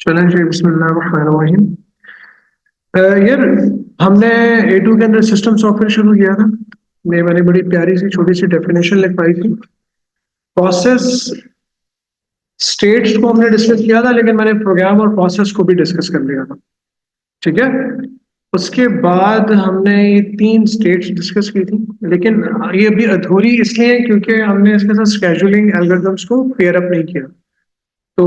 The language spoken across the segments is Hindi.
चलें जी, बिस्मिल्लाहिर्रहमानिर्रहीम। यार, हमने A2 के अंदर सिस्टम सॉफ्टवेयर शुरू किया था। मैंने बड़ी प्यारी सी छोटी सी डेफिनेशन लिखवाई थी। प्रोसेस स्टेट्स को हमने डिस्कस किया था, लेकिन मैंने प्रोग्राम और प्रोसेस को भी डिस्कस कर लिया था। ठीक है। उसके बाद हमने ये तीन स्टेट्स डिस्कस की थी, लेकिन ये अभी अधूरी इसलिए है क्योंकि हमने इसके साथ स्केड्यूलिंग एल्गोरिथम्स को पेयर अप नहीं किया। तो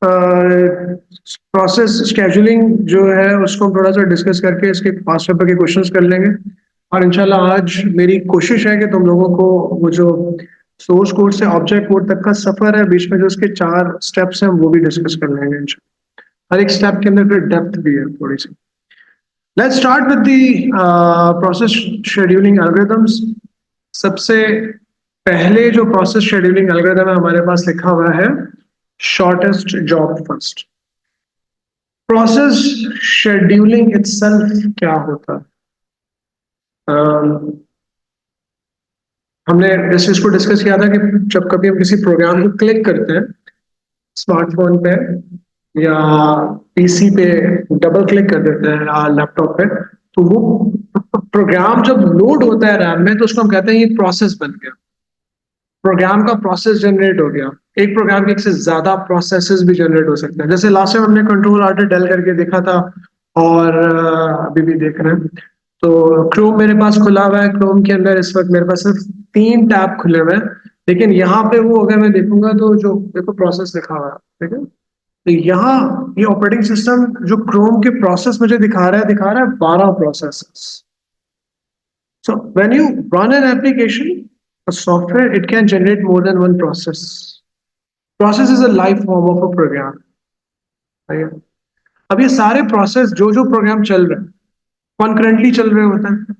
प्रोसेस स्केजुलिंग जो है उसको हम थोड़ा सा डिस्कस करके इसके पास पेपर के क्वेश्चंस कर लेंगे। और इंशाल्लाह आज मेरी कोशिश है कि तुम लोगों को वो जो सोर्स कोड से ऑब्जेक्ट कोड तक का सफर है, बीच में जो उसके 4 स्टेप्स हैं, वो भी डिस्कस कर लेंगे इंशाल्लाह। हर एक स्टेप के अंदर फिर डेप्थ भी है थोड़ी सी। Let's start with the process scheduling algorithms. सबसे पहले जो प्रोसेस शेड्यूलिंग एल्गोरिथम है हमारे पास लिखा हुआ है, shortest job first. Process scheduling itself क्या होता है? हमने इस चीज को डिस्कस किया था कि जब कभी हम किसी प्रोग्राम को क्लिक करते हैं स्मार्टफोन पे या पीसी पे, डबल क्लिक कर देते हैं या लैपटॉप पे, तो वो प्रोग्राम जब लोड होता है रैम में तो उसको हम कहते हैं ये प्रोसेस बन गया। प्रोग्राम का प्रोसेस जनरेट हो गया। एक प्रोग्राम के एक से ज्यादा प्रोसेसेस भी जनरेट हो सकते हैं। जैसे लास्ट टाइम हमने कंट्रोल आर्ट डेल करके देखा था, और अभी भी देख रहे हैं। तो क्रोम मेरे पास खुला हुआ है। क्रोम के अंदर इस वक्त मेरे पास सिर्फ 3 टैब खुले हुए हैं, लेकिन यहाँ पे वो अगर मैं देखूंगा तो जो देखो प्रोसेस लिखा हुआ है, ठीक है। तो यहाँ ये ऑपरेटिंग सिस्टम जो क्रोम के प्रोसेस मुझे दिखा रहा है 12 processes. So when you run an application, a software, it can generate more than one process. Process is a life form of a program. ठीक है? अब ये सारे प्रोसेस जो जो प्रोग्राम चल रहे हैं कॉन्करेंटली चल रहे होते हैं।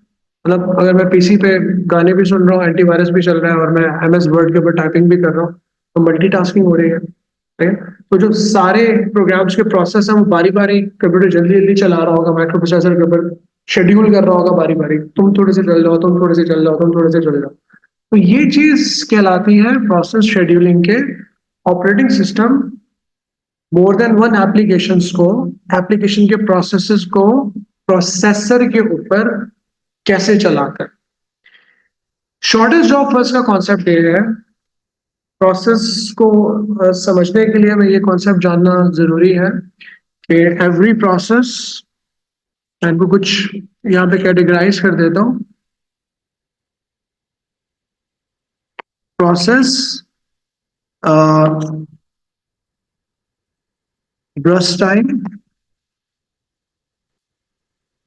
मतलब अगर मैं पीसी पे गाने भी सुन रहा हूँ, एंटीवायरस भी चल रहा है, और मैं एमएस वर्ड के ऊपर टाइपिंग भी कर रहा हूँ, तो मल्टीटास्किंग हो रही है। ठीक है। तो जो सारे प्रोग्राम्स के प्रोसेस हैं वो बारी बारी कंप्यूटर जल्दी जल्दी चला रहा होगा, माइक्रो प्रोसेसर के ऊपर शेड्यूल कर रहा होगा बारी बारी, तुम थोड़े से चल जाओ, तुम थोड़े से चल जाओ, तुम थोड़े से चल जाओ। तो ये चीज कहलाती है प्रोसेस शेड्यूलिंग के। Operating system more than one applications को, एप्लीकेशन के प्रोसेसेस को प्रोसेसर के ऊपर कैसे चलाता है। शॉर्टेस्ट जॉब फर्स्ट का कॉन्सेप्ट ये है। प्रोसेस को समझने के लिए हमें ये कॉन्सेप्ट जानना जरूरी है कि एवरी प्रोसेस, इनको कुछ यहाँ पे कैटेगराइज कर देता हूँ। प्रोसेस ब्रश टाइम,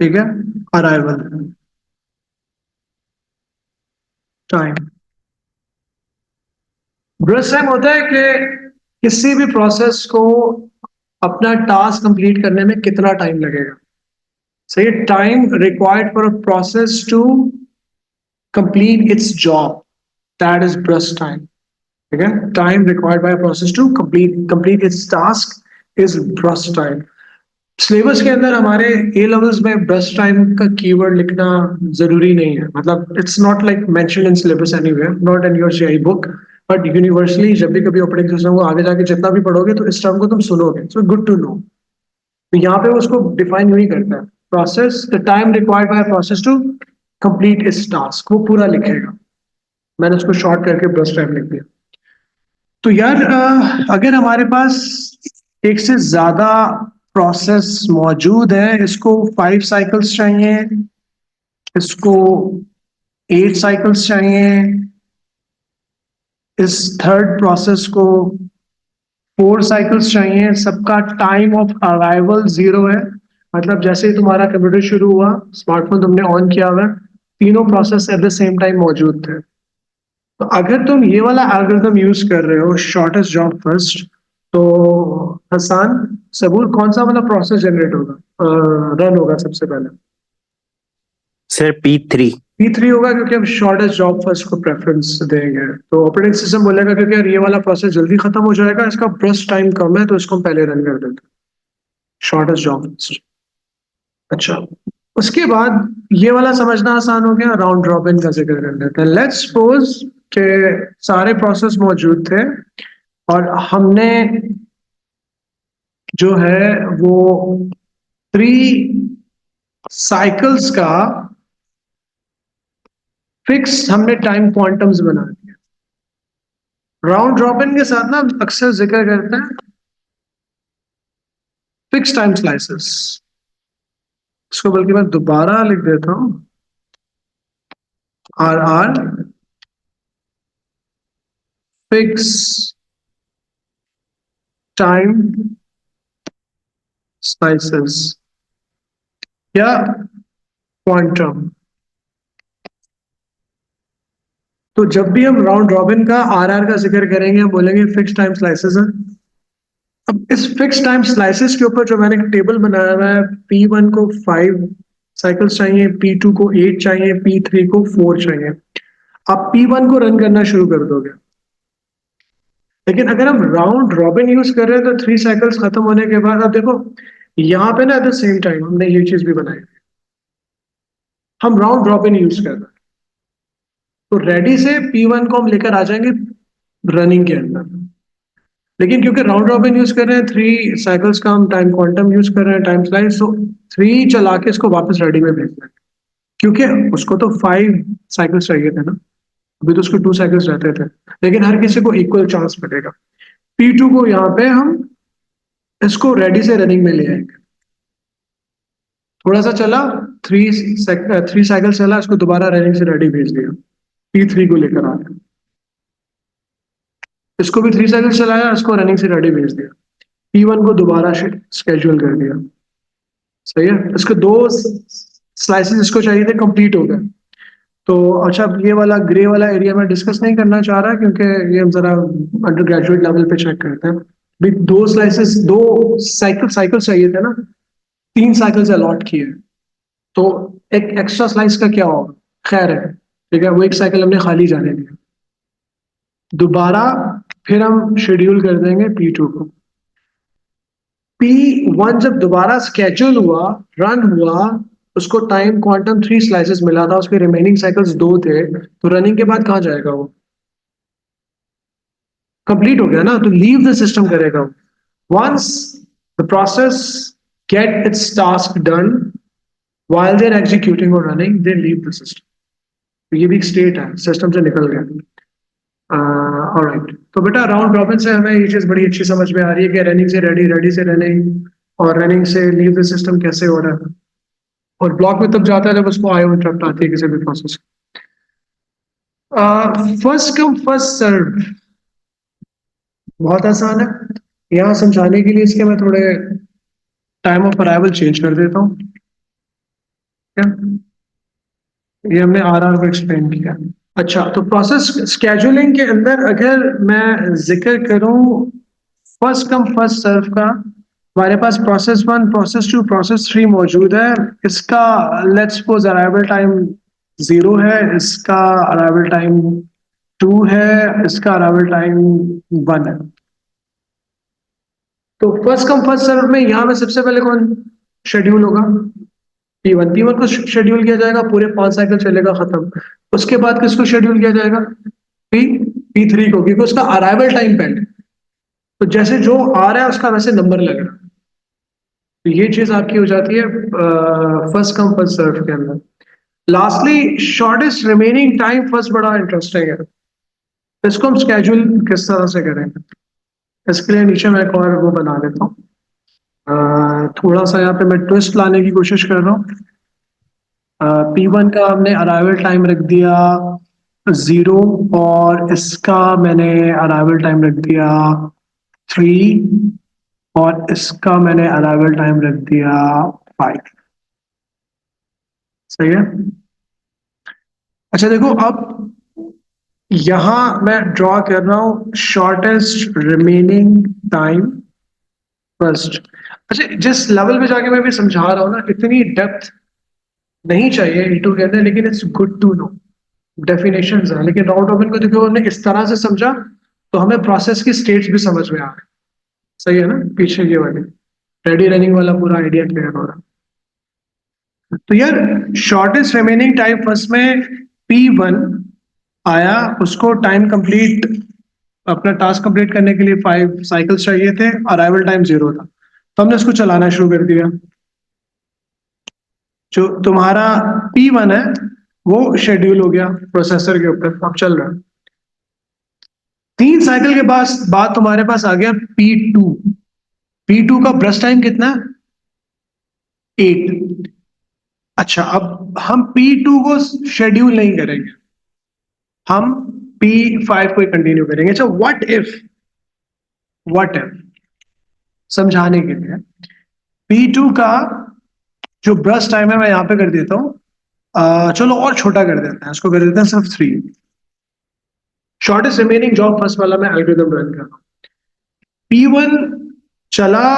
ठीक है, अराइवल टाइम। ब्रश टाइम होता है कि किसी भी प्रोसेस को अपना टास्क कंप्लीट करने में कितना टाइम लगेगा। सही, time required for a process to complete its job, that is burst time. ठीक है। Time required by process to complete its task is burst time. Syllabus के अंदर हमारे ए लेवल्स में ब्रश टाइम का कीवर्ड लिखना जरूरी नहीं है। मतलब it's not like mentioned in syllabus anywhere, not in your CI book, but universally जब भी कभी ऑपरेटिंग सिस्टम को आगे जाके जितना भी पढ़ोगे तो इस टर्म को तुम सुनोगे। So good to know. तो यहाँ पे उसको डिफाइन नहीं करता है। Process, the time required by process to complete its task, वो पूरा लिखेगा। मैंने उसको शॉर्ट करके ब्रश टाइम लिख दिया। तो यार अगर हमारे पास एक से ज्यादा प्रोसेस मौजूद है, इसको 5 साइकिल्स चाहिए, इसको 8 साइकिल्स चाहिए, इस थर्ड प्रोसेस को 4 साइकिल्स चाहिए, सबका टाइम ऑफ अराइवल 0 है। मतलब जैसे ही तुम्हारा कंप्यूटर शुरू हुआ, स्मार्टफोन तुमने ऑन किया हुआ, तीनों process at the same time मौजूद थे। तो अगर तुम ये वाला एल्गोरिथम यूज कर रहे हो, शॉर्टेस्ट जॉब फर्स्ट, तो हसान सबूर कौन सा वाला प्रोसेस जनरेट होगा, रन होगा सबसे पहले? Sir P3। P3 होगा, क्योंकि हम शॉर्टेस्ट जॉब फर्स्ट को प्रेफरेंस देंगे। तो ऑपरेटिंग सिस्टम बोलेगा क्योंकि यार ये वाला प्रोसेस जल्दी खत्म हो जाएगा, इसका ब्रस्ट टाइम कम है, तो इसको हम पहले रन कर देते हैं, शॉर्टेस्ट जॉब फर्स्ट। अच्छा, उसके बाद ये वाला समझना आसान हो गया, राउंड रॉबिन का जिक्र कर लेते हैं। लेट्स सपोज के सारे प्रोसेस मौजूद थे और हमने जो है वो 3 साइकिल्स का फिक्स हमने टाइम क्वांटम्स बना दिया। राउंड रॉबिन के साथ ना हम अक्सर जिक्र करते हैं फिक्स टाइम स्लाइसेस। इसको बल्कि मैं दोबारा लिख देता हूं, RR फिक्स टाइम स्लाइसेस या क्वांटम। तो जब भी हम राउंड रॉबिन का RR का जिक्र करेंगे हम बोलेंगे फिक्स टाइम स्लाइसेस है। अब इस फिक्स टाइम स्लाइसेस के ऊपर जो मैंने एक टेबल बनाया हुआ है, P1 को 5 साइकिल्स चाहिए, P2 को 8 चाहिए, P3 को 4 चाहिए। आप P1 को रन करना शुरू कर दोगे। लेकिन अगर हम राउंड रॉबिन यूज कर रहे हैं तो 3 साइकिल्स खत्म होने के बाद अब देखो यहाँ पे ना एट द सेम टाइम हमने ये चीज भी बनाई। हम राउंड रॉबिन यूज कर रहे हैं तो रेडी से P1 को हम लेकर आ जाएंगे रनिंग के अंदर। लेकिन क्योंकि राउंड रॉबिन यूज कर रहे हैं, 3 साइकिल्स का हम टाइम क्वांटम यूज कर रहे हैं, टाइम स्लाइस, तो 3 चला के इसको वापस रेडी में भेजना है। क्योंकि उसको तो 5 साइकिल्स चाहिए थे ना, अभी तो उसको 2 साइकिल्स रहते थे। लेकिन हर किसी को इक्वल चांस मिलेगा। P2 को यहाँ पे हम इसको रेडी से रनिंग में ले आएंगे। थोड़ा सा चला, 3 साइकिल चला, इसको दोबारा रनिंग से रेडी भेज दिया, P3 को लेकर आ गया। इसको भी 3 साइकिल चलाया, इसको रनिंग से रेडी भेज दिया, P1 को दोबारा स्केड्यूल कर दिया। सही है, इसके 2 स्लाइसेस इसको चाहिए थे, कंप्लीट हो गए। तो अच्छा, ये वाला ग्रे वाला एरिया में डिस्कस नहीं करना चाह रहा क्योंकि ये हम जरा अंडर ग्रेजुएट लेवल पे चेक करते हैं। भी 2 स्लाइसेस, 2 साइकिल चाहिए थे ना, 3 साइकिल्स अलॉट किए, तो एक एक्स्ट्रा स्लाइस का क्या होगा? खैर है, ठीक है, वो एक साइकिल हमने खाली जाने दिया। दोबारा फिर हम शेड्यूल कर देंगे P2 को। P1 जब दोबारा स्केड्यूल हुआ, रन हुआ, उसको टाइम क्वांटम 3 स्लाइसेस मिला था, उसके रिमेनिंग साइकिल्स 2 थे, तो रनिंग के बाद कहाँ जाएगा वो? कंप्लीट हो गया ना, तो लीव द सिस्टम करेगा। Once the process get its task done while they're executing or running, they leave the system. तो ये भी एक स्टेट है, सिस्टम से निकल गया। ऑलराइट, तो बेटा राउंड रॉबिन से हमें ये चीज बड़ी अच्छी समझ में आ रही है कि रनिंग से रेडी, रेडी से रनिंग, और रनिंग से लीव द सिस्टम कैसे हो रहा है। और ब्लॉक में तब जाता है जब उसको आईओ इंटरप्ट आती है किसी भी process. First come first serve, बहुत आसान है। यहाँ समझाने के लिए इसके मैं थोड़े टाइम ऑफ अराइवल चेंज कर देता हूँ। क्या ये हमने RR को एक्सप्लेन किया। अच्छा, तो प्रोसेस स्केड्यूलिंग के अंदर अगर मैं जिक्र करूं फर्स्ट कम फर्स्ट सर्व का, हमारे पास प्रोसेस 1, प्रोसेस 2, प्रोसेस 3 मौजूद है। इसका लेट्स सपोज अराइवल टाइम 0 है, इसका अराइवल टाइम 2 है, इसका अराइवल टाइम 1 है। तो फर्स्ट कम फर्स्ट सर्व में यहां में सबसे पहले कौन शेड्यूल होगा? P1 को शेड्यूल किया जाएगा, पूरे 5 साइकिल चलेगा, खत्म। उसके बाद किसको शेड्यूल किया जाएगा? P P3 को, क्योंकि उसका अराइवल टाइम पहले, तो जैसे जो आ रहा है उसका वैसे नंबर लग रहा है। तो ये चीज आपकी हो जाती है फर्स्ट कम फर्स्ट सर्व के अंदर। Lastly shortest remaining time first, बड़ा इंटरेस्टिंग है। इसको हम स्केड्यूल किस तरह से करेंगे, इसके लिए नीचे मैं एक और वो बना देता हूँ। थोड़ा सा यहाँ पे मैं ट्विस्ट लाने की कोशिश कर रहा हूँ। P1 का हमने अराइवल टाइम रख दिया 0, और इसका मैंने अराइवल टाइम रख दिया 3, और इसका मैंने अराइवल टाइम रख दिया 5। सही है। अच्छा देखो, अब यहां मैं ड्रॉ कर रहा हूं शॉर्टेस्ट रिमेनिंग टाइम फर्स्ट। अच्छा, जिस लेवल पे जाके मैं भी समझा रहा हूं ना, इतनी डेप्थ नहीं चाहिए इंटू के अंदर, लेकिन it's good to know definition है। लेकिन राउंड रॉबिन को देखो हमने इस तरह से समझा तो हमें प्रोसेस की स्टेट्स भी समझ में आ रही। सही है ना, पीछे ये वाली रेडी रनिंग वाला पूरा आइडिया क्लियर हो रहा। तो यार शॉर्टेस्ट रिमेनिंग टाइम फर्स्ट में P1 आया, उसको टाइम कंप्लीट, अपना टास्क कंप्लीट करने के लिए 5 साइकिल्स चाहिए थे, अराइवल टाइम 0 था। तो हमने इसको चलाना शुरू कर दिया। जो तुम्हारा P1 है वो शेड्यूल हो गया प्रोसेसर के ऊपर, अब चल रहा है। 3 साइकिल के बाद तुम्हारे पास आ गया P2। P2 का ब्रश टाइम कितना है? 8। अच्छा, अब हम P2 को शेड्यूल नहीं करेंगे, हम P5 को कंटिन्यू करेंगे। अच्छा, व्हाट इफ समझाने के लिए P2 का जो ब्रश टाइम है मैं यहां पे कर देता हूं, चलो और छोटा कर देते हैं, इसको कर देते हैं सिर्फ 3। शॉर्टेस्ट रिमेनिंग जॉब फर्स्ट वाला मैं एल्गोरिथम रन कर रहा हूं। P1 चला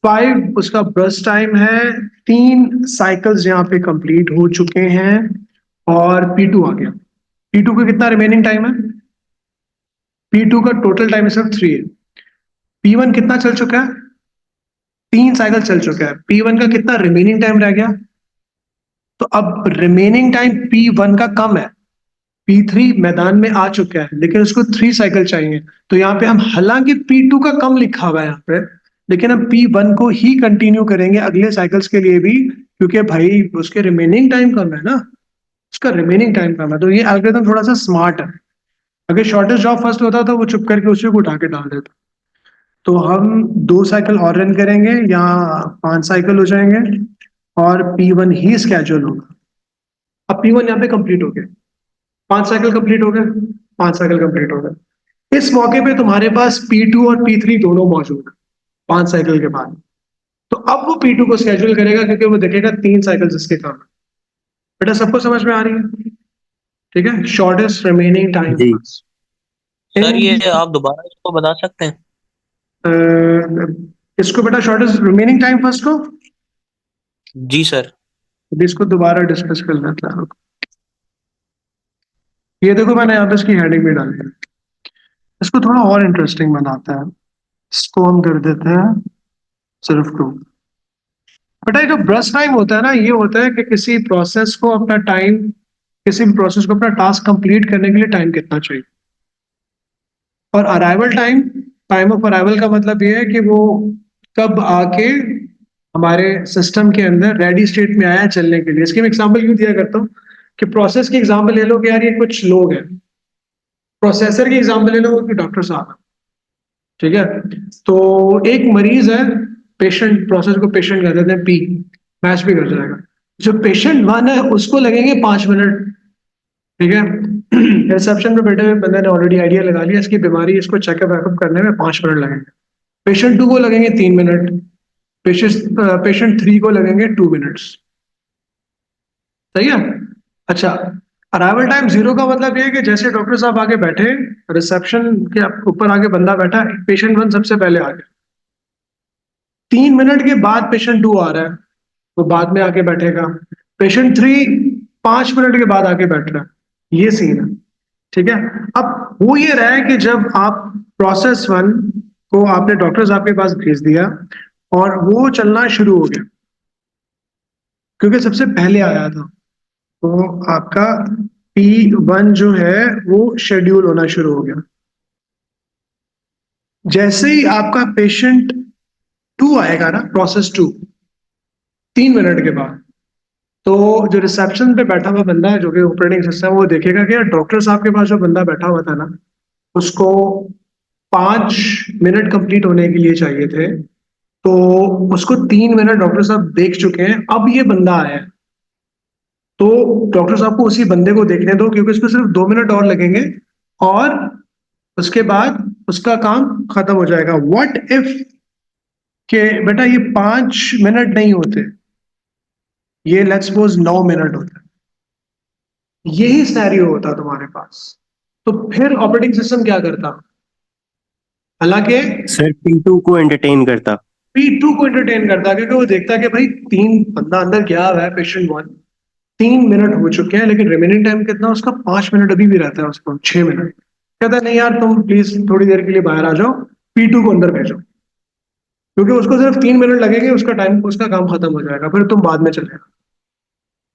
5, उसका ब्रश टाइम है, 3 साइकिल्स यहाँ पे कंप्लीट हो चुके हैं और P2 आ गया। P2 का कितना रिमेनिंग टाइम है? P2 का टोटल टाइम सिर्फ 3 है। P1 कितना चल चुका है? 3 साइकिल चल चुका है। P1 का कितना रिमेनिंग टाइम रह गया? तो अब रिमेनिंग टाइम P1 का कम है, P3 मैदान में आ चुका है लेकिन उसको 3 साइकिल चाहिए। तो यहाँ पे हम, हालांकि P2 का कम लिखा हुआ है यहाँ पे, लेकिन हम P1 को ही कंटिन्यू करेंगे अगले साइकिल्स के लिए भी, क्योंकि भाई उसके रिमेनिंग टाइम कम है ना, उसका रिमेनिंग टाइम कम है। तो ये एल्गोरिथम थोड़ा सा स्मार्ट है। अगर शॉर्टेस्ट जॉब फर्स्ट होता तो वो चुप करके उसी को उठा के डाल देता। तो हम 2 साइकिल और रन करेंगे, यहाँ 5 साइकिल हो जाएंगे और P1 ही स्केड्यूल होगा। अब P1 यहाँ पे कंप्लीट हो गया, 5 साइकिल कंप्लीट हो गए, 5 साइकिल कंप्लीट हो गए। इस मौके पे तुम्हारे पास P2 और P3 दोनों मौजूद है 5 साइकिल के बाद। तो अब वो P2 को स्केड्यूल करेगा क्योंकि वो देखेगा 3 साइकिल जिसके काम है। बेटा सबको समझ में आ रही है? ठीक है, शॉर्टेस्ट रिमेनिंग टाइम। जी। सर ये आप दोबारा इसको बता सकते हैं? इसको बेटा शॉर्टेस्ट रिमेनिंग टाइम फर्स्ट को, जी सर। अभी इसको दोबारा डिस्कस कर लेते हैं। ये देखो मैंने यहाँ पे इसकी हेडिंग भी डाली है, इसको थोड़ा और इंटरेस्टिंग बनाता है। इसको हम कर देते हैं सिर्फ 2। बेटा ये जो ब्रश टाइम होता है ना, ये होता है कि किसी प्रोसेस को अपना टाइम, किसी भी प्रोसेस को अपना टास्क कंप्लीट करने के लिए टाइम कितना चाहिए। और arrival time, time of arrival का मतलब ये है कि वो कब आके हमारे सिस्टम के अंदर रेडी स्टेट में आया चलने के लिए। इसकी मैं एग्जांपल क्यों दिया करता हूँ कि प्रोसेस की एग्जांपल ले लो कि यार ये कुछ लोग हैं, प्रोसेसर की एग्जांपल ले लो कि डॉक्टर साहब हैं। ठीक है, तो एक मरीज है, पेशेंट, प्रोसेस को पेशेंट कह देते हैं, P मैच भी कर जाएगा। जो पेशेंट 1 है उसको लगेंगे 5 मिनट। ठीक है, रिसेप्शन पे बैठे हुए बंदे ने ऑलरेडी आइडिया लगा लिया इसकी बीमारी, इसको चेकअप वेकअप करने में 5 मिनट लगेंगे। पेशेंट 2 को लगेंगे 3 मिनट, पेशेंट 3 को लगेंगे 2 मिनट्स। सही है। अच्छा, अराइवल टाइम 0 का मतलब ये है कि जैसे डॉक्टर साहब आगे बैठे, रिसेप्शन के ऊपर आगे बंदा बैठा, पेशेंट 1 सबसे पहले आ गया। 3 मिनट के बाद पेशेंट 2 आ रहा है, वो बाद में आके बैठेगा। पेशेंट 3 5 मिनट के बाद आके बैठ रहा है। ये सीन है। ठीक है, अब वो ये रहा है कि जब आप प्रोसेस 1 को आपने डॉक्टर साहब के पास भेज दिया और वो चलना शुरू हो गया क्योंकि सबसे पहले आया था, तो आपका P1 जो है वो शेड्यूल होना शुरू हो गया। जैसे ही आपका पेशेंट 2 आएगा ना, प्रोसेस 2, 3 मिनट के बाद, तो जो रिसेप्शन पे बैठा हुआ बंदा है जो कि ऑपरेटिंग सिस्टम, वो देखेगा कि यार डॉक्टर साहब के पास जो बंदा बैठा हुआ था ना, उसको 5 मिनट कंप्लीट होने के लिए चाहिए थे, तो उसको 3 मिनट डॉक्टर साहब देख चुके हैं, अब ये बंदा आया है। तो डॉक्टर साहब को उसी बंदे को देखने दो क्योंकि उसको सिर्फ 2 मिनट और लगेंगे और उसके बाद उसका काम खत्म हो जाएगा। व्हाट इफ के बेटा ये 5 मिनट नहीं होते, ये लेट्स सपोज 9 मिनट होता है, यही सिनेरियो होता तुम्हारे पास, तो फिर ऑपरेटिंग सिस्टम क्या करता? हालांकि सर P2 को एंटरटेन करता। P2 को एंटरटेन करता क्योंकि वो देखता कि भाई 3 बंदा अंदर गया हुआ है, पेशेंट 1, 3 मिनट हो चुके हैं लेकिन रिमेनिंग टाइम कितना उसका? 5 मिनट अभी भी रहता है उसको, 6 मिनट। कहता है नहीं यार तुम प्लीज थोड़ी देर के लिए बाहर आ जाओ, P2 को अंदर भेजो, क्योंकि उसको सिर्फ 3 मिनट लगेंगे, उसका टाइम, उसका काम खत्म हो जाएगा, फिर तुम बाद में चलेगा।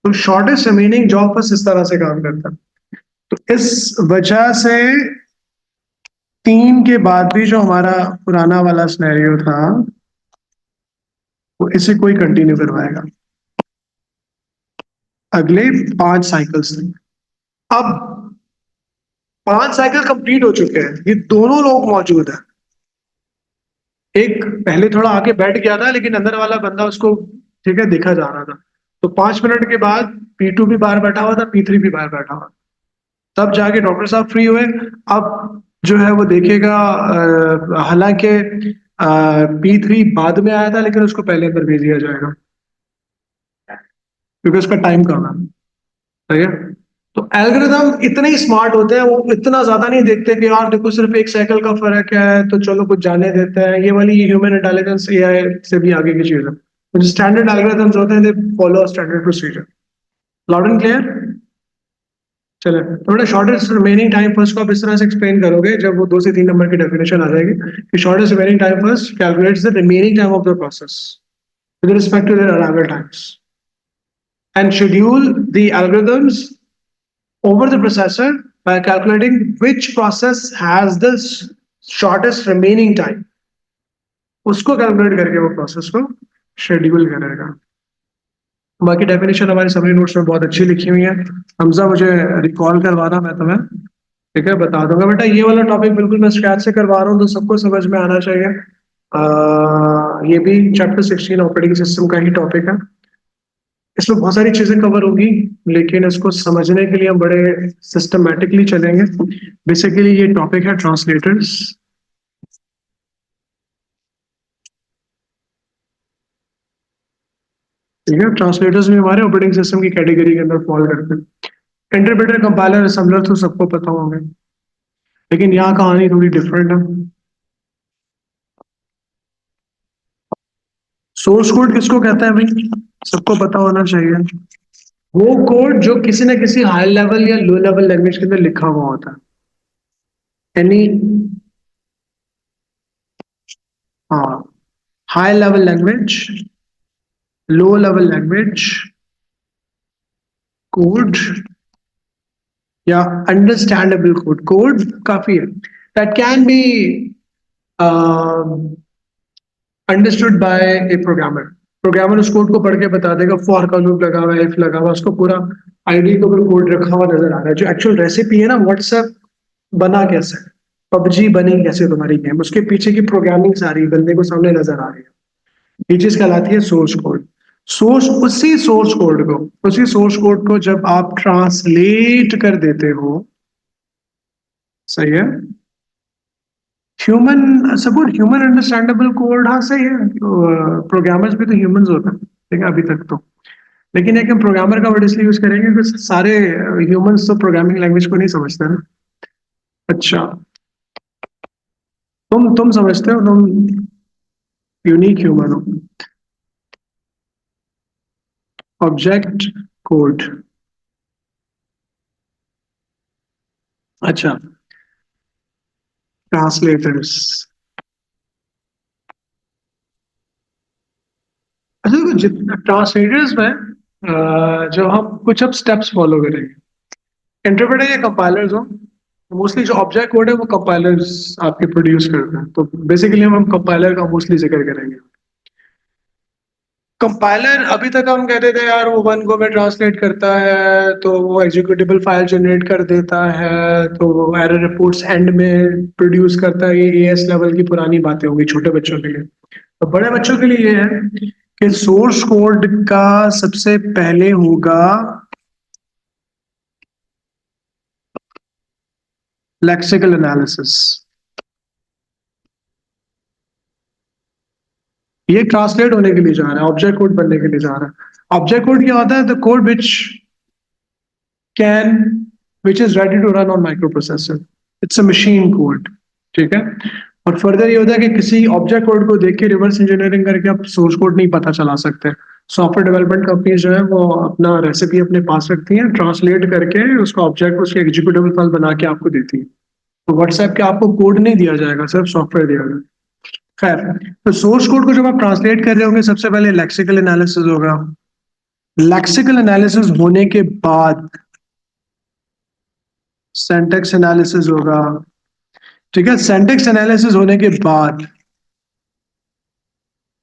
तो शॉर्टेस्ट रिमेनिंग जॉब बस इस तरह से काम करता है। तो इस वजह से 3 के बाद भी जो हमारा पुराना वाला सिनेरियो था, वो इसे कोई कंटिन्यू करवाएगा अगले 5 साइकिल्स तक। अब 5 साइकिल कंप्लीट हो चुके हैं, ये दोनों लोग मौजूद हैं। एक पहले थोड़ा आके बैठ गया था, लेकिन अंदर वाला बंदा उसको ठीक है देखा जा रहा था। तो 5 मिनट के बाद P2 भी बाहर बैठा हुआ था, P3 भी बाहर बैठा हुआ था। तब जाके डॉक्टर साहब फ्री हुए। अब जो है वो देखेगा, हालांकि P3 बाद में आया था, लेकिन उसको पहले अंदर भेज दिया जाएगा क्योंकि उसका टाइम कम है। ठीक है। तो एल्गोरिदम इतने ही स्मार्ट होते हैं, वो इतना ज्यादा नहीं देखते कि यार देखो सिर्फ एक साइकिल का फर्क है तो चलो कुछ जाने देते हैं। ये वाली ह्यूमन इंटेलिजेंस एआई से भी आगे की चीज है। तो जो स्टैंडर्ड एल्गोरिदम्स होते हैं, they follow standard procedure. Loud and clear. चले, थोड़ा शॉर्टेस्ट रिमेनिंग टाइम फर्स्ट को आप इस तरह से एक्सप्लेन करोगे, जब वो 2 से 3 नंबर की डेफिनेशन आ जाएगी कि shortest remaining time first calculates the remaining time of the process with respect to their arrival times and schedule the algorithms over the processor by calculating which process has the shortest remaining time। उसको कैलकुलेट करके वो प्रोसेस को शेड्यूल करेगा। बाकी डेफिनेशन हमारे समरी नोट्स में बहुत अच्छी लिखी हुई है। हमजा मुझे रिकॉल करवाना, मैं तुम्हें ठीक है बता दूंगा। बेटा ये वाला टॉपिक बिल्कुल मैं स्क्रैच से करवा रहा हूँ, तो सबको समझ में आना चाहिए। ये भी चैप्टर 16 ऑपरेटिंग सिस्टम का ही टॉपिक है। इसमें बहुत सारी चीजें कवर होगी, लेकिन इसको समझने के लिए हम बड़े सिस्टमैटिकली चलेंगे। बेसिकली ये टॉपिक है ट्रांसलेटर्स। ठीक है, ट्रांसलेटर्स भी हमारे ऑपरेटिंग सिस्टम की कैटेगरी के अंदर फॉल करते हैं। इंटरप्रेटर, कंपाइलर, असेंबलर तो सबको पता होंगे, लेकिन यहाँ कहानी थोड़ी डिफरेंट है। सोर्स कोड किसको कहते हैं भाई, सबको पता होना चाहिए। वो कोड जो किसी ना किसी हाई लेवल या लो लेवल लैंग्वेज के अंदर लिखा हुआ होता है। यानी हाँ, high level language, low level language code या अंडरस्टैंडेबल कोड। कोड काफी है that can be understood by A programmer. Programmer उस कोड को पढ़ के बता देगा, फॉर का लूप लगा हुआ है, इफ लगा हुआ है, उसको पूरा आईडी के ऊपर कोड रखा हुआ नजर आ रहा है। जो एक्चुअल रेसिपी है ना, व्हाट्सएप बना कैसे, पबजी बनी कैसे तुम्हारी गेम, उसके पीछे की प्रोग्रामिंग सारी बंदे को सामने नजर आ रही है। ये चीज कहलाती है सोर्स कोड। सोर्स, उसी सोर्स कोड को जब आप ट्रांसलेट कर देते हो, सही है, human support, human understandable code, हाँ सही है। प्रोग्रामर्स भी तो ह्यूमंस होते हैं, ठीक है, अभी तक तो। लेकिन एक हम प्रोग्रामर का वर्ड इसलिए यूज करेंगे क्योंकि सारे ह्यूमंस तो प्रोग्रामिंग लैंग्वेज को नहीं समझते ना। अच्छा, तुम समझते हो, तुम यूनिक ह्यूमन हो। ऑब्जेक्ट कोड, अच्छा, ट्रांसलेटर्स। अच्छा देखो, जितना ट्रांसलेटर्स में जो हम कुछ अब स्टेप्स फॉलो करेंगे, इंटरप्रेटर या कंपाइलर्स हो, मोस्टली जो ऑब्जेक्ट कोड है वो कंपाइलर्स आपके प्रोड्यूस करते हैं। तो बेसिकली हम कंपाइलर का मोस्टली जिक्र करेंगे। कंपाइलर अभी तक हम कहते थे यार वो वन गो में ट्रांसलेट करता है, तो वो एग्जीक्यूटेबल फाइल जनरेट कर देता है, तो वो एरर रिपोर्ट्स एंड में प्रोड्यूस करता है। ये एएस लेवल की पुरानी बातें होंगी छोटे बच्चों के लिए। तो बड़े बच्चों के लिए ये है कि सोर्स कोड का सबसे पहले होगा लेक्सिकल एनालिसिस। ये ट्रांसलेट होने के लिए जा रहा है, ऑब्जेक्ट कोड बनने के लिए जा रहा है। ऑब्जेक्ट कोड क्या होता है? The code which can which is ready to run on microprocessor. It's a machine code, ठीक है। और फर्दर ये होता है कि किसी ऑब्जेक्ट कोड को देख के रिवर्स इंजीनियरिंग करके आप सोर्स कोड नहीं पता चला सकते। सॉफ्टवेयर डेवलपमेंट कंपनीज जो है वो अपना रेसिपी अपने पास रखती हैं, ट्रांसलेट करके उसका ऑब्जेक्ट, उसके एग्जीक्यूटेबल फाइल बना के आपको देती है। तो व्हाट्सएप के आपको कोड नहीं दिया जाएगा, सिर्फ सॉफ्टवेयर दिया जाएगा। खैर, तो सोर्स कोड को जब आप ट्रांसलेट कर रहे होंगे, सबसे पहले लेक्सिकल एनालिसिस होगा। लेक्सिकल एनालिसिस होने के बाद सिंटैक्स एनालिसिस होगा, ठीक है। सिंटैक्स एनालिसिस होने के बाद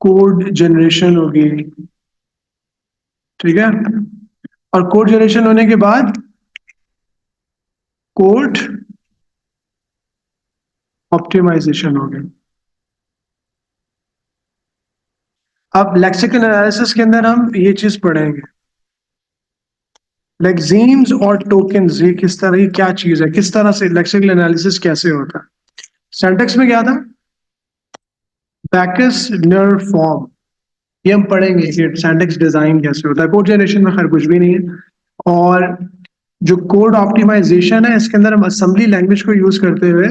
कोड जनरेशन होगी, ठीक है। और कोड जनरेशन होने के बाद कोड ऑप्टिमाइजेशन हो गया। अब लेक्सिकल एनालिसिस के अंदर हम ये चीज पढ़ेंगे, लेक्सीम्स और टोकन्स, ये किस तरह, ये क्या चीज है, किस तरह से लेक्सिकल एनालिसिस कैसे होता है। सिंटैक्स में क्या था, बैकस नर फॉर्म, ये हम पढ़ेंगे कि सिंटैक्स डिजाइन कैसे होता है। कोड जनरेशन में खैर कुछ भी नहीं है। और जो कोड ऑप्टिमाइजेशन है, इसके अंदर हम असेंबली लैंग्वेज को यूज करते हुए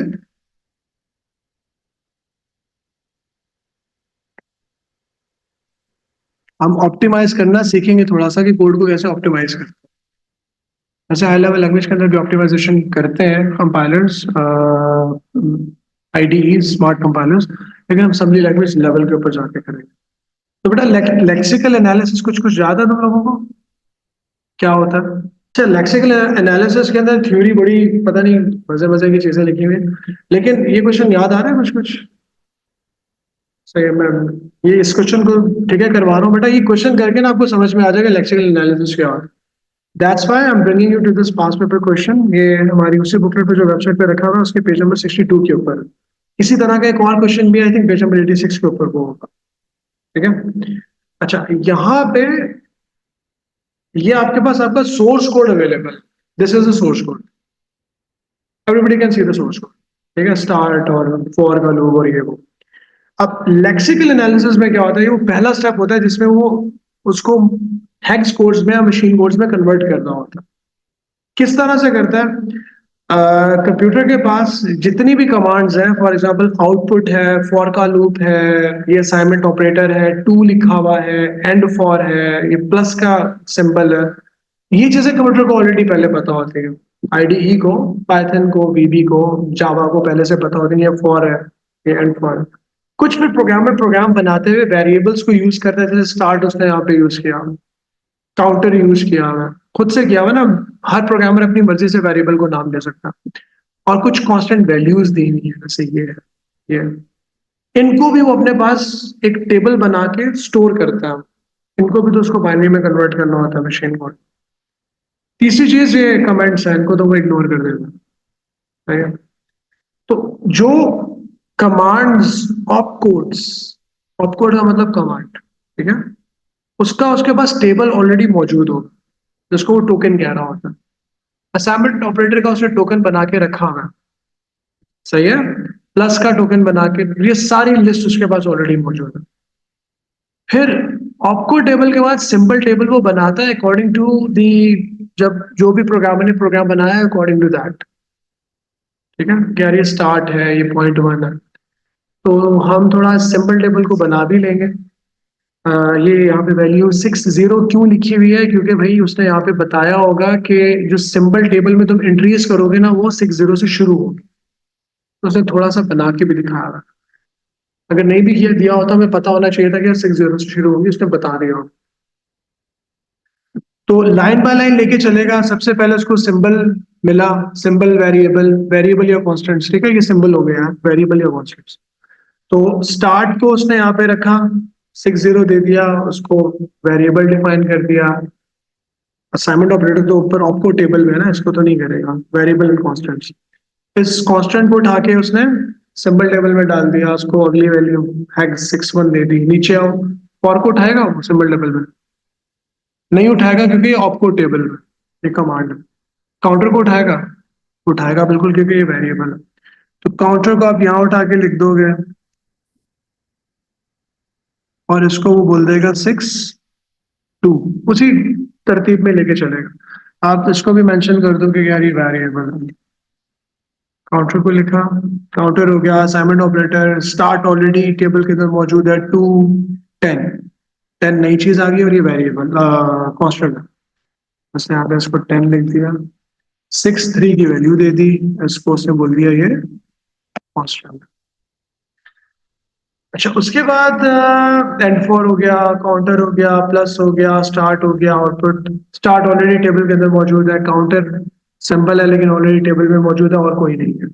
हम ऑप्टिमाइज करना सीखेंगे थोड़ा सा, कि कोड को कैसे ऑप्टिमाइज करते हैं। वैसे हाई लेवल लैंग्वेज के अंदर भी ऑप्टिमाइजेशन करते हैं कंपाइलर्स, आईडीई स्मार्ट कंपाइलर्स, लेकिन हम असेंबली लैंग्वेज लेवल के ऊपर जाके करेंगे। तो बेटा लेक्सिकल एनालिसिस कुछ कुछ ज्यादा तुम लोगों को क्या होता है। अच्छा, लेक्सिकल एनालिसिस के अंदर थ्योरी बड़ी पता नहीं मजे मजे की चीजें लिखी हुई हैं, लेकिन ये क्वेश्चन याद आ रहा है कुछ कुछ। सही है, मैं ये इस क्वेश्चन को ठीक है करवा रहा हूँ बेटा, ये क्वेश्चन करके ना आपको समझ में आ जाएगा लेक्सिकल एनालिसिस क्या है। That's why I am bringing you to this past paper question. ये हमारी उसी बुकलेट पे जो वेबसाइट पे रखा हुआ है, उसके पेज नंबर 62 के ऊपर। इसी तरह का एक और क्वेश्चन भी आई थिंक पेज नंबर 86 के ऊपर वो होगा, ठीक है। अच्छा, यहाँ पे ये आपके पास आपका source code available, this is the source code, everybody can see the source code, ठीक है, स्टार्ट और फॉर का लूप और ये वो। अब लेक्सिकल एनालिसिस में क्या होता है, वो पहला स्टेप होता है जिसमें वो उसको हेक्स कोड्स में या मशीन कोड्स में कन्वर्ट करना होता है। किस तरह से करता है, कंप्यूटर के पास जितनी भी कमांड्स हैं, फॉर एग्जांपल आउटपुट है, फॉर का लूप है, ये असाइनमेंट ऑपरेटर है, टू लिखा हुआ है, एंड फॉर है, ये प्लस का सिंबल है, ये चीजें कंप्यूटर को ऑलरेडी पहले पता होती है। आईडीई को, पाइथन को, वीबी को, जावा को पहले से पता होती है ये फॉर है, ये एंड फॉर है। कुछ भी प्रोग्रामर प्रोग्राम बनाते हुए वेरिएबल्स को यूज करते हैं, जैसे स्टार्ट उसने यहाँ पे यूज किया, काउंटर यूज किया हुआ है, खुद से किया हुआ ना। हर प्रोग्रामर अपनी मर्जी से वेरिएबल को नाम दे सकता है, और कुछ कांस्टेंट वैल्यूज दी हुई है, जैसे ये है, ये है। इनको भी वो अपने पास एक टेबल बना के स्टोर करता है, इनको भी तो उसको बाइनरी में कन्वर्ट करना होता है मशीन कोड। तीसरी चीज ये कमेंट्स है, इनको तो वो इग्नोर कर देता है, ठीक है? तो जो कमांड्स, ऑपकोड्स, ऑपकोड का मतलब कमांड, ठीक है, उसका उसके पास टेबल ऑलरेडी मौजूद होगा, जिसको वो टोकन कह रहा होता है। असाइनमेंट ऑपरेटर का उसने टोकन बना के रखा हुआ है, सही है, प्लस का टोकन बना के, ये सारी लिस्ट उसके पास ऑलरेडी मौजूद है। फिर ऑपको टेबल के बाद सिंबल टेबल वो बनाता है अकॉर्डिंग टू दी, जब जो भी प्रोग्रामर ने प्रोग्राम बनाया है अकॉर्डिंग टू दैट, ठीक है। यार ये स्टार्ट है, ये पॉइंट वन है, तो हम थोड़ा सिंबल टेबल को बना भी लेंगे। ये यहाँ पे वैल्यू 60 क्यों लिखी हुई है, क्योंकि भाई उसने यहाँ पे बताया होगा कि जो सिंबल टेबल में तुम एंट्रीज करोगे ना, वो 60 से शुरू होगी, तो उसने थोड़ा सा बना के भी दिखाया हुआ। अगर नहीं भी किया दिया होता, हमें पता होना चाहिए था कि 60 से शुरू होगी, उसने बता दिया होगा। तो लाइन बाय लाइन लेके चलेगा। सबसे पहले उसको सिंबल मिला, सिंबल वेरिएबल, वेरिएबल या कॉन्स्टेंट, ठीक है, ये सिंबल हो गया वेरिएबल या कॉन्स्टेंट। तो स्टार्ट को उसने यहाँ पे रखा, 60 दे दिया, उसको वेरिएबल डिफाइन कर दिया। असाइनमेंट ऑपरेटर तो ऊपर आपको टेबल में है ना, इसको तो नहीं करेगा, वेरिएबल एंड कॉन्स्टेंट। इस कांस्टेंट को उठा के उसने सिंबल टेबल में डाल दिया, उसको अगली वैल्यू हैग 61 दे दी। नीचे आओ, फॉर को उठाएगा वो सिंबल टेबल में, नहीं उठाएगा क्योंकि ऑपको टेबल में ये कमांड है। काउंटर को उठाएगा, उठाएगा बिल्कुल, क्योंकि ये वेरिएबल है। तो काउंटर को आप यहाँ उठा के लिख दोगे, और इसको वो बोल देगा 62, उसी तरतीब में लेके चलेगा। आप इसको भी मेंशन कर दो कि यार ये वेरिएबल है। काउंटर को लिखा, काउंटर हो गया, assignment operator, start already table के अंदर मौजूद है, 2 10 10 नई चीज आ गई, और ये वेरिएबल कांस्टेंट है, उसने यहाँ पे इसको 10 लिख दिया। 63 की वैल्यू दे दी, इसको उसने बोल दिया ये कांस्टेंट। अच्छा, उसके बाद एंड फॉर हो गया, काउंटर हो गया, प्लस हो गया, स्टार्ट हो गया, आउटपुट। स्टार्ट ऑलरेडी टेबल के अंदर मौजूद है, काउंटर सिंबल है लेकिन ऑलरेडी टेबल में मौजूद है, और कोई नहीं है,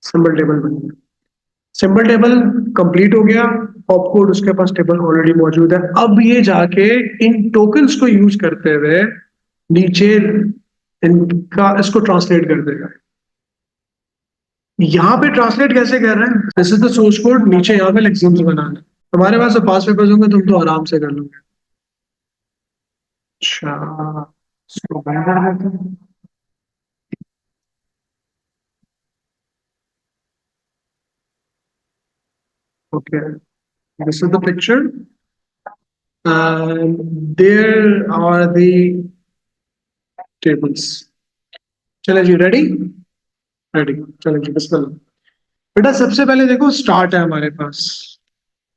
सिंबल टेबल बन गया। सिंबल टेबल कंप्लीट हो गया। ऑपकोड उसके पास टेबल ऑलरेडी मौजूद है। अब ये जाके इन टोकन्स को यूज करते हुए नीचे इनका इसको ट्रांसलेट कर देगा। यहाँ पे ट्रांसलेट कैसे कर रहे हैं? This is the source code, नीचे यहाँ पे लेक्सिम्स बनाना। तुम्हारे पास तो पास पेपर्स होंगे, तुम तो आराम से कर लोगे। अच्छा, इसको बंद कर देते हैं। Okay, this is the picture and there are the tables. चलो जी, रेडी रेडी, चलो जी बिस्मिल्लाह। बेटा सबसे पहले देखो स्टार्ट है हमारे पास।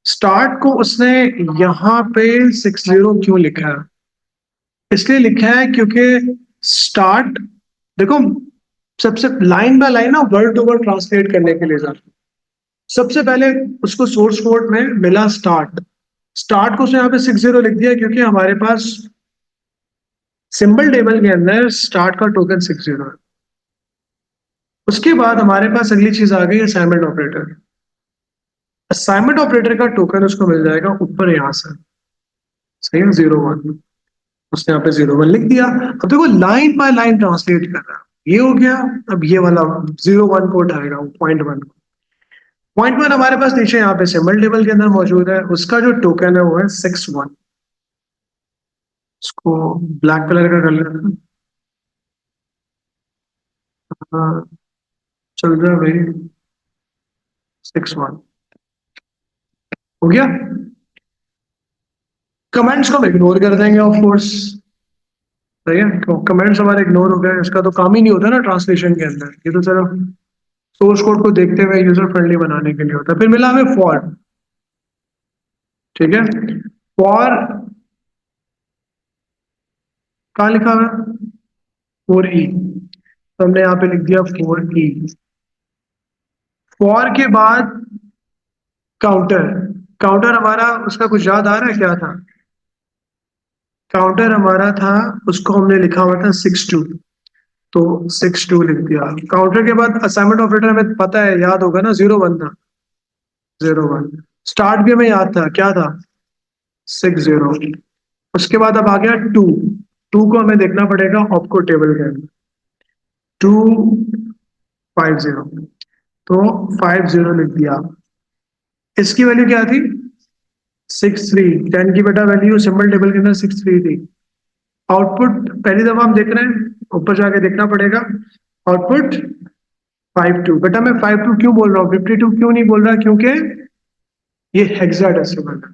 स्टार्ट को उसने यहाँ पे 60 क्यों लिखा है? इसलिए लिखा है क्योंकि स्टार्ट, देखो सबसे लाइन बाय लाइन ना वर्ड टू वर्ड ट्रांसलेट करने के लिए जाता, सबसे पहले उसको सोर्स कोड में मिला स्टार्ट। स्टार्ट को उसने यहाँ पे 60 लिख दिया क्योंकि हमारे पास सिंबल टेबल के अंदर स्टार्ट का टोकन 60 है। उसके बाद हमारे पास अगली चीज आ गई असाइनमेंट ऑपरेटर। असाइनमेंट ऑपरेटर का टोकन उसको मिल जाएगा ऊपर यहां से, सही है, 01। उसने यहाँ पे 01 लिख दिया। अब देखो लाइन बाय लाइन ट्रांसलेट कर रहा है, ये हो गया। अब ये वाला 01 को उठाएगा, .1 को। .1 हमारे पास नीचे यहाँ पे सिंबल टेबल के अंदर मौजूद है, उसका जो टोकन है वो है 61। इसको ब्लैक कलर का कर लेते हैं। हाँ, चल रहा है भाई, 61 हो गया। कमेंट्स को हम इग्नोर कर देंगे ऑफ कोर्स, सही है, तो कमेंट्स हमारे इग्नोर हो गए। इसका तो काम ही नहीं होता ना ट्रांसलेशन के अंदर, ये तो सिर्फ सोर्स कोड को देखते हुए यूजर फ्रेंडली बनाने के लिए होता है। फिर मिला हमें फॉर, ठीक है। फॉर कहाँ लिखा हुआ है? 4E, तो हमने यहाँ पे लिख दिया 4E। फॉर के बाद काउंटर। काउंटर हमारा उसका कुछ याद आ रहा है क्या था? काउंटर हमारा था, उसको हमने लिखा हुआ था 62, तो 62 लिख दिया। काउंटर के बाद असाइनमेंट ऑपरेटर हमें पता है, याद होगा ना, 01 था, 01। स्टार्ट भी हमें याद था, क्या था? 60। उसके बाद अब आ गया 2। 2 को हमें देखना पड़ेगा ऑपको टेबल के अंदर, 250, तो 50 लिख दिया। इसकी वैल्यू क्या थी? 63। 10 की बेटा वैल्यू सिंबल टेबल के अंदर 63 थी। आउटपुट पहली दफा हम देख रहे हैं, ऊपर जाके देखना पड़ेगा। आउटपुट 52। बेटा मैं 52 क्यों बोल रहा हूँ, 52 क्यों नहीं बोल रहा? क्योंकि ये हेक्साडेसिमल है,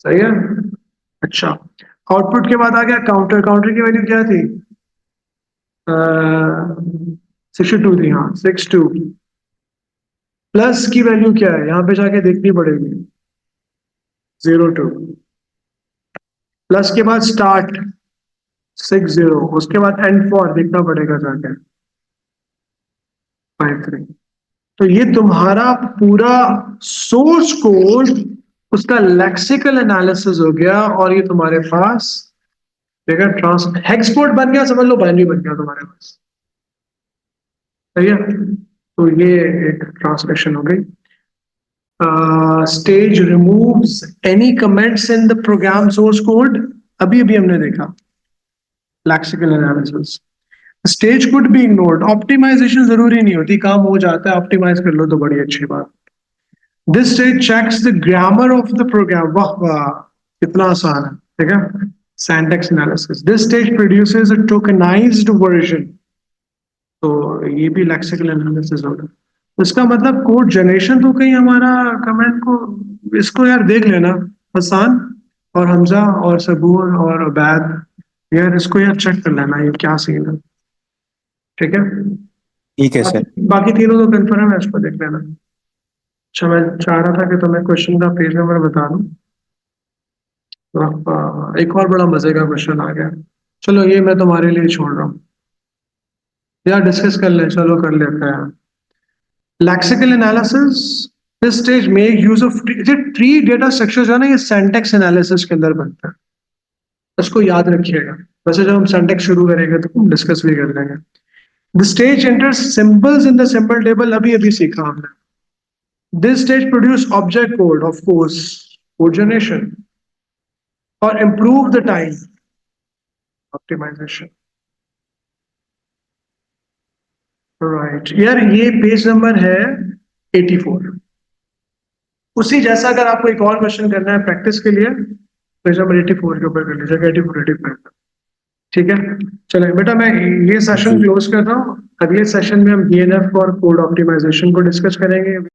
सही है। अच्छा, आउटपुट के बाद आ गया काउंटर। काउंटर की वैल्यू क्या थी? 62 थी, हाँ 62। प्लस की वैल्यू क्या है, यहाँ पे जाके देखनी पड़ेगी, 02। प्लस के बाद स्टार्ट 60, उसके बाद एंड फॉर देखना पड़ेगा जाके 53। तो ये तुम्हारा पूरा सोर्स कोड, उसका लेक्सिकल एनालिसिस हो गया, और ये तुम्हारे पास देखा ट्रांस हेक्सपोर्ट बन गया, समझ लो बाइनरी बन गया तुम्हारे पास, सही है। तो ये एक ट्रांसलेशन हो गई। Stage removes any comments in the program source code, अभी अभी हमने देखा lexical analysis. Stage could be ignored, optimisation जरूरी नहीं होती, काम हो जाता है, ऑप्टिमाइज कर लो तो बड़ी अच्छी बात। This stage checks the grammar of the program, वाह वाह कितना आसान है, ठीक है। Syntax analysis, this stage produces a tokenised version, तो ये भी लेक्सिकल एनालिसिस होगा। इसका मतलब कोड जनरेशन तो कहीं हमारा कमेंट को, इसको यार देख लेना हसान और हमजा और सबूर और अबैद, यार इसको यार चेक कर लेना ये क्या सीन है, ठीक है। ठीक है सर। बाकी तीनों तो कन्फर्म है, इसको देख लेना। अच्छा, मैं चाह रहा था कि तुम्हें क्वेश्चन का पेज नंबर बता दूं, तो एक और बड़ा मजे का क्वेश्चन आ गया। चलो ये मैं तुम्हारे लिए छोड़ रहा हूँ, यार डिस्कस कर ले, चलो कर लेते हैं। Lexical analysis, this stage make use of tree data structure, जो है ना, ये सिंटैक्स एनालिसिस के अंदर बनता है, इसको याद रखिएगा। वैसे जब हम सिंटैक्स शुरू करेंगे तो हम डिस्कस भी कर लेंगे। The stage enters symbols in the symbol table, अभी अभी सीखा हमने, This stage produce object code, of course, code generation, or improve the time optimization. Right. यार ये पेज नंबर है 84। उसी जैसा अगर आपको एक और क्वेश्चन करना है प्रैक्टिस के लिए, पेज नंबर 84 के ऊपर कर लीजिएगा, 84 ठीक है। चलें बेटा, मैं ये सेशन जी। क्लोज कर रहा हूँ। अगले सेशन में हम DNF और कोड ऑप्टिमाइजेशन को डिस्कस करेंगे।